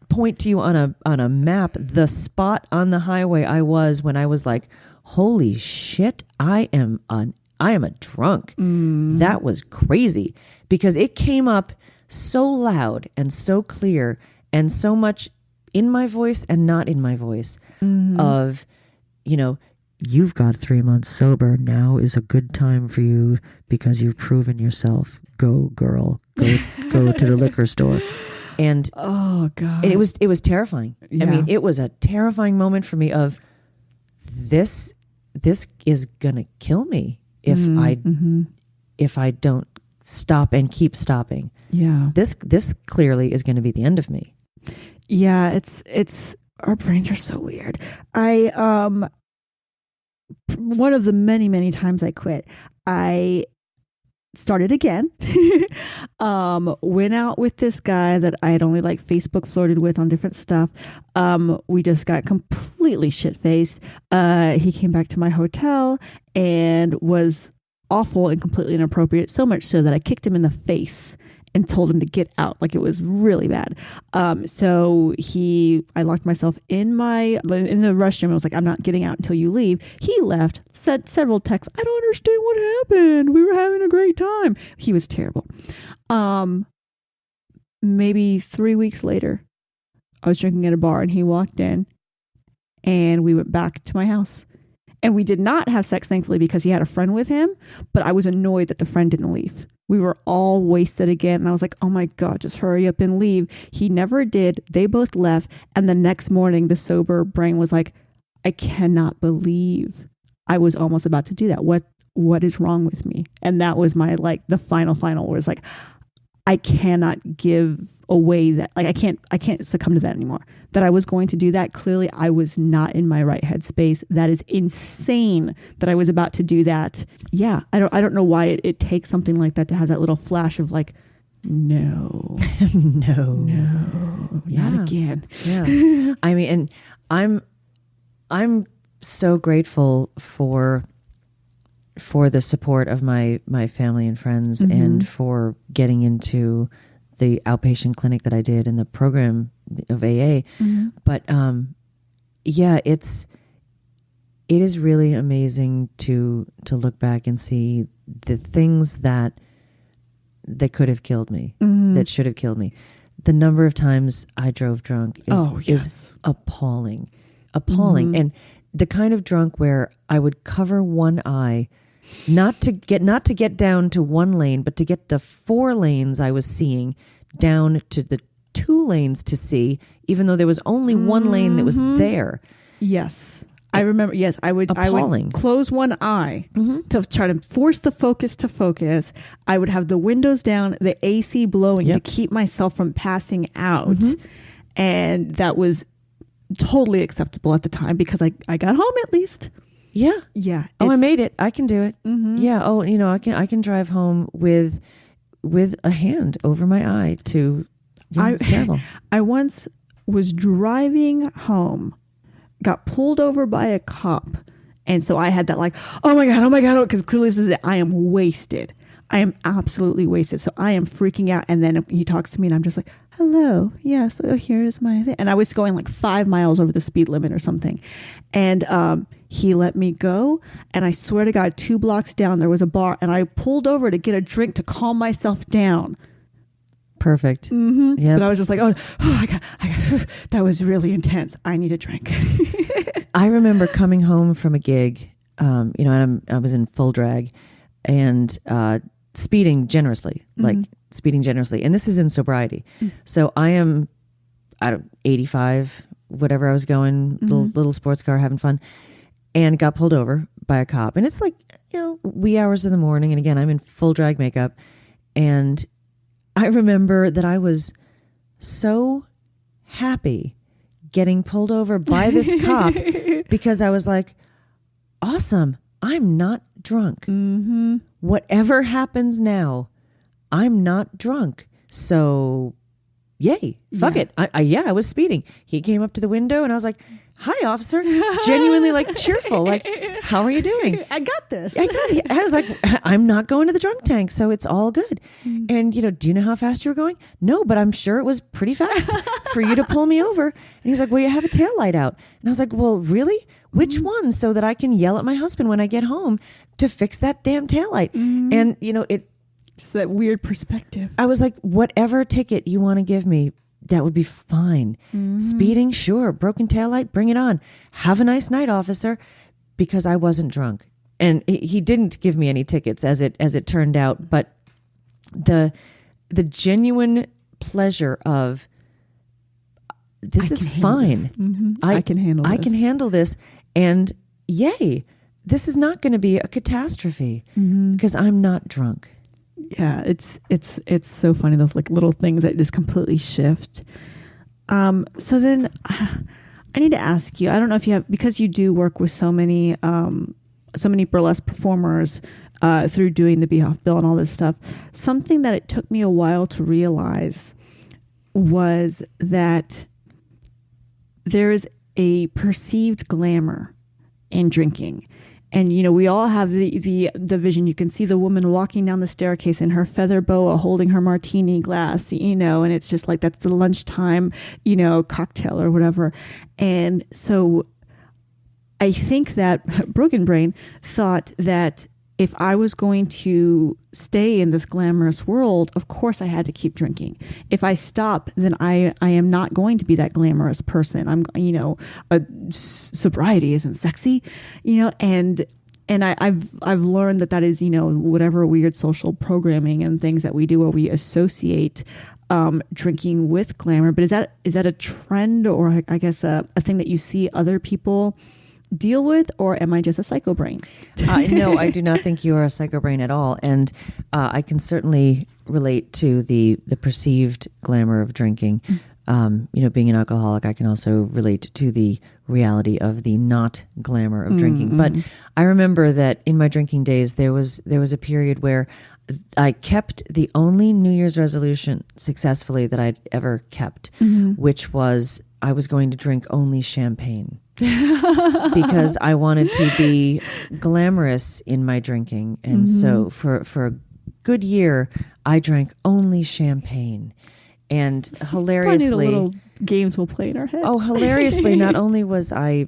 point to you on a map the spot on the highway I was when I was like, holy shit, I am a drunk. That was crazy because it came up so loud and so clear and so much in my voice and not in my voice of, you've got 3 months sober. Now is a good time for you because you've proven yourself. Go, girl. Go to the liquor store. And oh God, and it was terrifying. Yeah. I mean, it was a terrifying moment for me of this is gonna kill me if I don't stop and keep stopping. Yeah. This clearly is gonna be the end of me. Yeah, it's our brains are so weird. One of the many, many times I quit, I started again. Went out with this guy that I had only like Facebook flirted with on different stuff. We just got completely shit-faced. He came back to my hotel and was awful and completely inappropriate, so much so that I kicked him in the face and told him to get out. Like, it was really bad. So I locked myself in the restroom. I was like, I'm not getting out until you leave. He left, said several texts. I don't understand what happened. We were having a great time. He was terrible. Maybe 3 weeks later, I was drinking at a bar and he walked in and we went back to my house. And we did not have sex, thankfully, because he had a friend with him. But I was annoyed that the friend didn't leave. We were all wasted again. And I was like, oh my God, just hurry up and leave. He never did. They both left. And the next morning, the sober brain was like, I cannot believe I was almost about to do that. What is wrong with me? And that was my, like, the final was like, I cannot give away that, like, I can't succumb to that anymore. That I was going to do that. Clearly I was not in my right headspace. That is insane that I was about to do that. Yeah. I don't know why it takes something like that to have that little flash of like, no, no, not again. Yeah. I mean, and I'm so grateful for the support of my family and friends, and for getting into the outpatient clinic that I did in the program of AA. But yeah, it is really amazing to look back and see the things that could have killed me, that should have killed me. The number of times I drove drunk is appalling. And the kind of drunk where I would cover one eye, not to get down to one lane, but to get the 4 lanes I was seeing down to the 2 lanes to see, even though there was only one lane that was there. Yes. I remember. Yes, I would close one eye to try to force the focus to focus. I would have the windows down, the AC blowing to keep myself from passing out. And that was totally acceptable at the time because I got home at least. Yeah. Yeah. Oh, I made it. I can do it. Yeah. Oh, I can drive home with a hand over my eye to, it's terrible. I once was driving home, got pulled over by a cop. And so I had that like, oh my God, because clearly this is it. I am wasted. I am absolutely wasted. So I am freaking out. And then he talks to me and I'm just like, hello. Yes. Oh, here's my thing. And I was going like 5 miles over the speed limit or something. And he let me go. And I swear to God, 2 blocks down, there was a bar. And I pulled over to get a drink to calm myself down. Perfect. Yeah. But I was just like, I got that was really intense. I need a drink. I remember coming home from a gig, and I was in full drag and speeding generously. And this is in sobriety. So I am, 85, whatever I was going, little sports car, having fun, and got pulled over by a cop. And it's like, wee hours in the morning. And again, I'm in full drag makeup. And I remember that I was so happy getting pulled over by this cop because I was like, awesome. I'm not drunk. Whatever happens now, I'm not drunk. So yay, fuck it. I was speeding. He came up to the window and I was like, hi, officer. Genuinely like cheerful. Like, how are you doing? I got this. I got it. I was like, I'm not going to the drunk tank, so it's all good. And, do you know how fast you were going? No, but I'm sure it was pretty fast for you to pull me over. And he was like, well, you have a tail light out. And I was like, well, really? Which one? So that I can yell at my husband when I get home to fix that damn tail light. And, it's that weird perspective. I was like, whatever ticket you want to give me, that would be fine. Speeding, sure. Broken taillight, bring it on. Have a nice night, officer. Because I wasn't drunk. And he didn't give me any tickets as it turned out. But the genuine pleasure of this is fine. I can handle this. I can handle this. And yay, this is not going to be a catastrophe because I'm not drunk. Yeah, it's so funny, those like little things that just completely shift. So then I need to ask you, I don't know if you have, because you do work with so many burlesque performers through doing the BHOF Bill and all this stuff. Something that it took me a while to realize was that there is a perceived glamour in drinking. And, we all have the vision. You can see the woman walking down the staircase in her feather boa holding her martini glass, and it's just like that's the lunchtime, cocktail or whatever. And so I think that Broken Brain thought that if I was going to stay in this glamorous world, of course I had to keep drinking. If I stop, then I am not going to be that glamorous person. Sobriety isn't sexy, and I've learned that is, whatever weird social programming and things that we do where we associate drinking with glamour. But is that a trend, or I guess a thing that you see other people deal with, or am I just a psycho brain? No, I do not think you are a psycho brain at all. And I can certainly relate to the perceived glamour of drinking. Being an alcoholic, I can also relate to the reality of the not glamour of drinking. But I remember that in my drinking days, there was a period where I kept the only New Year's resolution successfully that I'd ever kept, which was I was going to drink only champagne. Because I wanted to be glamorous in my drinking. And so for a good year, I drank only champagne. And hilariously, funny little games we'll play in our head. Oh, hilariously, not only was I,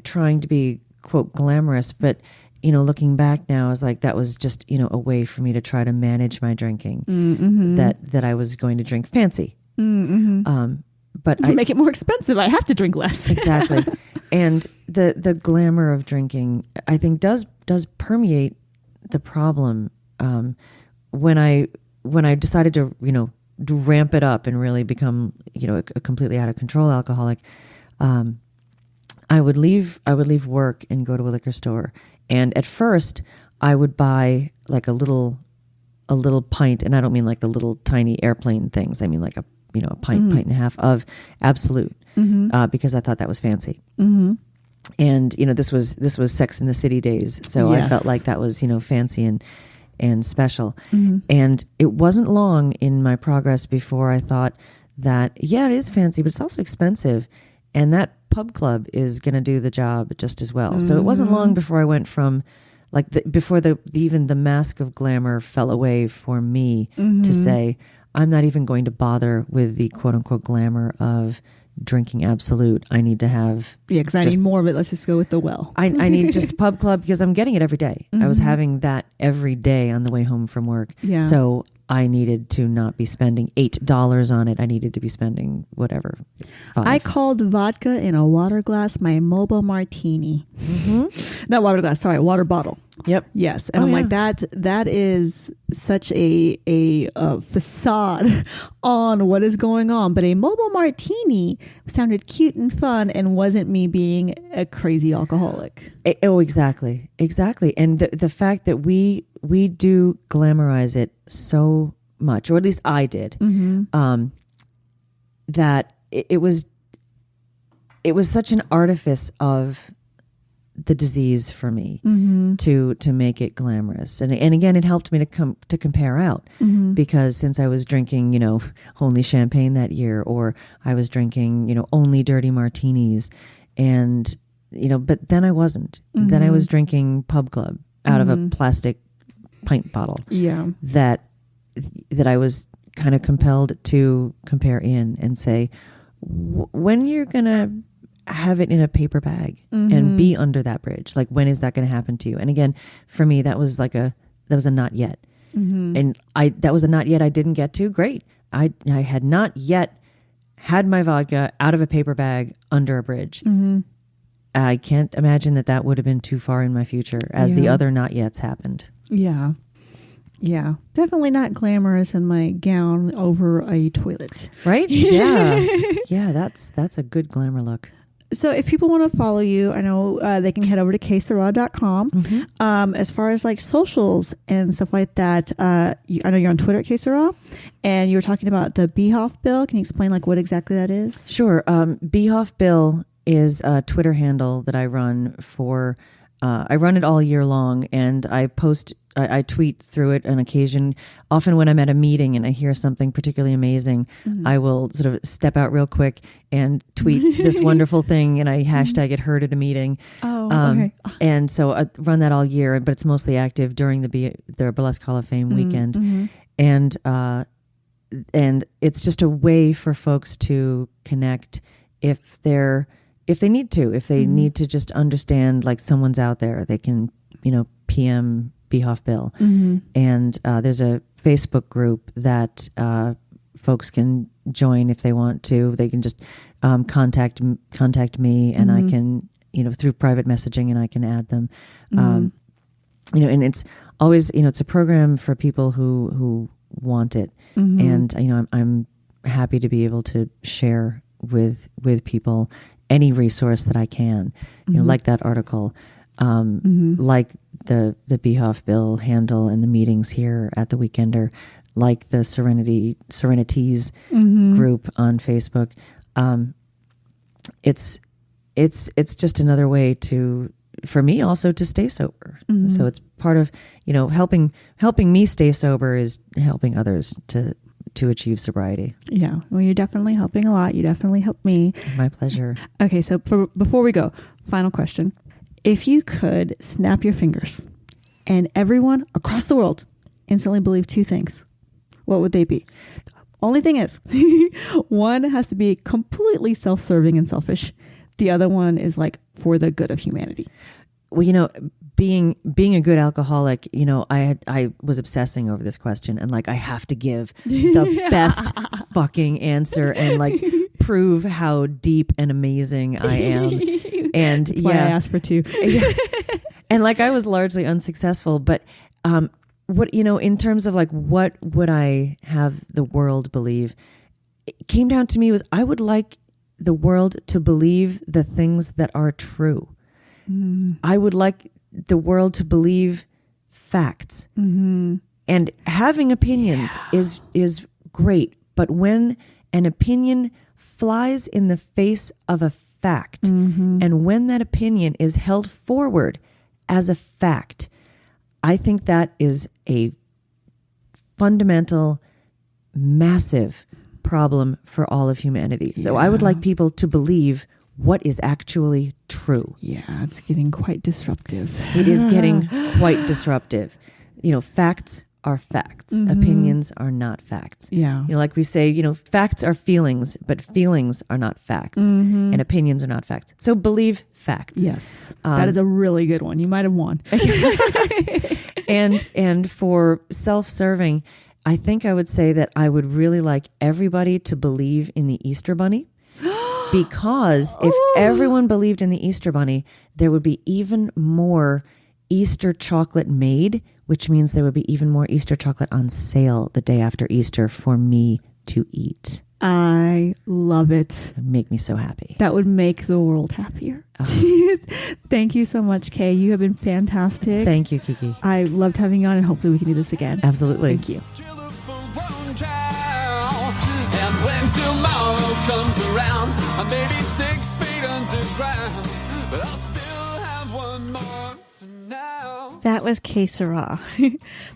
trying to be, quote, glamorous, but, looking back now, I was like, that was just, a way for me to try to manage my drinking, that I was going to drink fancy. But to make it more expensive, I have to drink less. Exactly. And the glamour of drinking, I think, does permeate the problem. When I decided to, to ramp it up and really become, a completely out of control alcoholic, I would leave work and go to a liquor store. And at first I would buy like a little pint, and I don't mean like the little tiny airplane things. I mean like a pint and a half of Absolute, because I thought that was fancy. And, this was Sex in the City days. So yes. I felt like that was, fancy and special. And it wasn't long in my progress before I thought that, yeah, it is fancy, but it's also expensive. And that pub club is going to do the job just as well. So it wasn't long before I went from before even the mask of glamour fell away for me to say, I'm not even going to bother with the quote unquote glamour of drinking Absolute. I need to have... Yeah, because I need more of it. Let's just go with the well. I need just a pub club because I'm getting it every day. I was having that every day on the way home from work. Yeah. So I needed to not be spending $8 on it. I needed to be spending whatever. $5. I called vodka in a water glass my mobile martini. Not water glass, sorry, water bottle. Yep. Yes. And I'm like, that is such a facade on what is going on. But a mobile martini sounded cute and fun and wasn't me being a crazy alcoholic. Exactly. And the fact that we do glamorize it so much, or at least I did, that it was such an artifice of the disease for me to make it glamorous. And again, it helped me to compare out because since I was drinking, only champagne that year, or I was drinking, only dirty martinis, and, but then I wasn't. Then I was drinking Pub Club out of a plastic pint bottle. Yeah. That I was kind of compelled to compare in and say, when you're going to have it in a paper bag and be under that bridge, like when is that going to happen to you? And again, for me, that was a not yet. And that was a not yet I didn't get to. Great. I had not yet had my vodka out of a paper bag under a bridge. I can't imagine that would have been too far in my future as the other not yets happened. Yeah. Yeah. Definitely not glamorous in my gown over a toilet. Right? Yeah. Yeah, that's a good glamour look. So if people want to follow you, I know they can head over to ksera.com. As far as like socials and stuff like that, I know you're on Twitter at ksera, and you were talking about the BHOF Bill. Can you explain like what exactly that is? Sure. BHOF Bill is a Twitter handle that I run for I run it all year long, and I tweet through it on occasion. Often when I'm at a meeting and I hear something particularly amazing, I will sort of step out real quick and tweet this wonderful thing, and I hashtag it heard at a meeting. Okay. And so I run that all year, but it's mostly active during the Burlesque Hall of Fame weekend. And it's just a way for folks to connect if they need to just understand, like, someone's out there, they can, PM BHOF Bill. And there's a Facebook group that folks can join if they want to. They can just contact me, and I can, through private messaging, and I can add them. And it's always, it's a program for people who want it. And, I'm happy to be able to share with people any resource that I can, like that article, like the BHOF Bill handle and the meetings here at the Weekender, like the Serenities group on Facebook. It's just another way for me also to stay sober. So it's part of, helping me stay sober is helping others to achieve sobriety. Yeah. Well, you're definitely helping a lot. You definitely helped me. My pleasure. Okay. So before we go, final question. If you could snap your fingers and everyone across the world instantly believe two things, what would they be? Only thing is, one has to be completely self-serving and selfish. The other one is like for the good of humanity. Well, being a good alcoholic, I was obsessing over this question, and like I have to give the best fucking answer and like prove how deep and amazing I am. And that's why I asked for two. And like I was largely unsuccessful, but what in terms of like what would I have the world believe, it came down to me was I would like the world to believe the things that are true. I would like the world to believe facts. And having opinions is great, but when an opinion flies in the face of a fact, and when that opinion is held forward as a fact, I think that is a fundamental, massive problem for all of humanity. So I would like people to believe what is actually true. Yeah, it's getting quite disruptive. It is getting quite disruptive. Facts are facts. Opinions are not facts. Yeah. Like we say, facts are feelings, but feelings are not facts. And opinions are not facts. So believe facts. Yes. That is a really good one. You might have won. And for self-serving, I think I would say that I would really like everybody to believe in the Easter Bunny. Because if everyone believed in the Easter Bunny, there would be even more Easter chocolate made, which means there would be even more Easter chocolate on sale the day after Easter for me to eat. I love it. It would make me so happy. That would make the world happier. Thank you so much, Kay. You have been fantastic. Thank you, Kiki. I loved having you on, and hopefully we can do this again. Absolutely. Thank you. And when tomorrow comes around, I may be 6 feet underground, but I'll still have one more for now. That was Sera.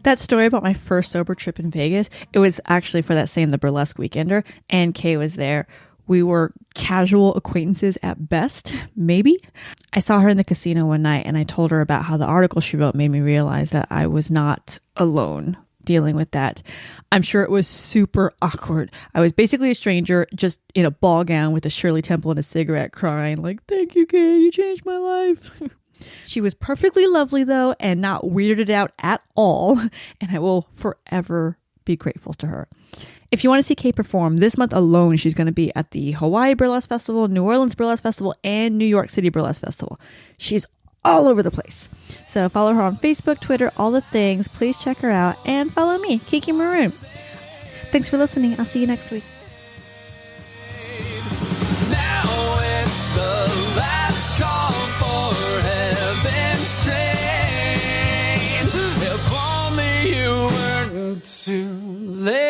That story about my first sober trip in Vegas, it was actually for that same, the Burlesque Weekender, and Kay was there. We were casual acquaintances at best, maybe. I saw her in the casino one night, and I told her about how the article she wrote made me realize that I was not alone dealing with that. I'm sure it was super awkward. I was basically a stranger, just in a ball gown with a Shirley Temple and a cigarette, crying like, "Thank you, Kay, you changed my life." She was perfectly lovely though, and not weirded out at all, and I will forever be grateful to her. If you want to see Kay perform, this month alone, she's going to be at the Hawaii Burlesque Festival, New Orleans Burlesque Festival, and New York City Burlesque Festival. She's all over the place. So follow her on Facebook, Twitter, all the things. Please check her out, and follow me, KiKi Maroon. Thanks for listening. I'll see you next week. Now it's the last call for heaven's train. If only you weren't too late.